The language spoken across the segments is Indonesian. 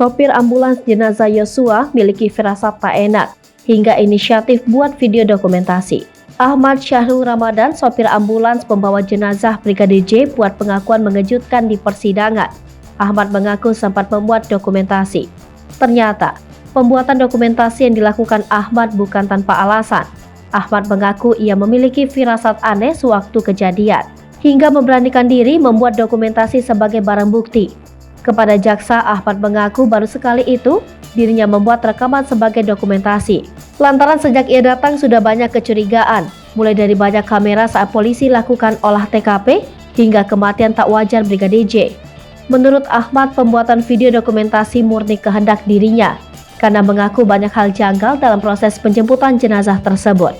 Sopir ambulans jenazah Yosua miliki firasat tak enak hingga inisiatif buat video dokumentasi. Ahmad Syahrul Ramadan, sopir ambulans pembawa jenazah Brigadir J, buat pengakuan mengejutkan di persidangan. Ahmad mengaku sempat membuat dokumentasi. Ternyata, pembuatan dokumentasi yang dilakukan Ahmad bukan tanpa alasan. Ahmad mengaku ia memiliki firasat aneh sewaktu kejadian, hingga memberanikan diri membuat dokumentasi sebagai barang bukti. Kepada jaksa, Ahmad mengaku baru sekali itu dirinya membuat rekaman sebagai dokumentasi. Lantaran sejak ia datang sudah banyak kecurigaan, mulai dari banyak kamera saat polisi lakukan olah TKP hingga kematian tak wajar Brigadir J. Menurut Ahmad, pembuatan video dokumentasi murni kehendak dirinya karena mengaku banyak hal janggal dalam proses penjemputan jenazah tersebut.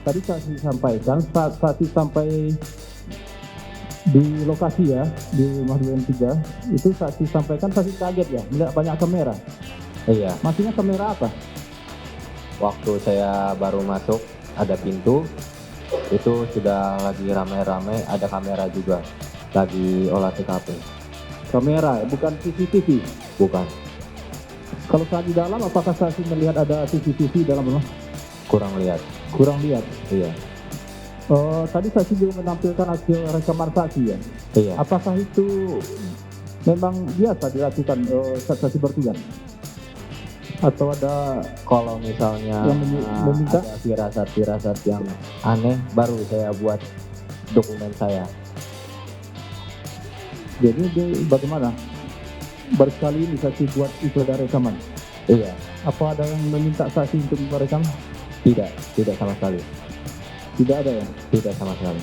Tadi saksi sampaikan saat saksi sampai di lokasi ya, di Rumah Duren 3, itu saksi sampaikan saksi kaget ya, melihat banyak kamera. Iya, Maksudnya kamera apa? waktu saya baru masuk ada pintu, itu sudah lagi ramai-ramai, ada kamera juga, lagi olah TKP. Kamera, bukan CCTV. Bukan, Kalau saat di dalam, apakah saksi melihat ada CCTV dalam rumah? kurang lihat. Kurang lihat. Iya, Tadi saksi juga menampilkan hasil rekaman saksi ya. iya. Apakah itu memang biasa dilakukan saat saksi bertugas? Atau ada Kalau misalnya yang meminta? ada firasat-firasat yang aneh, baru saya buat dokumen saya. Jadi bagaimana? Berkali ini saksi buat itu ada rekaman. Iya, Apa ada yang meminta saksi untuk merekam? tidak sama sekali. Tidak ada ya. Tidak sama sekali.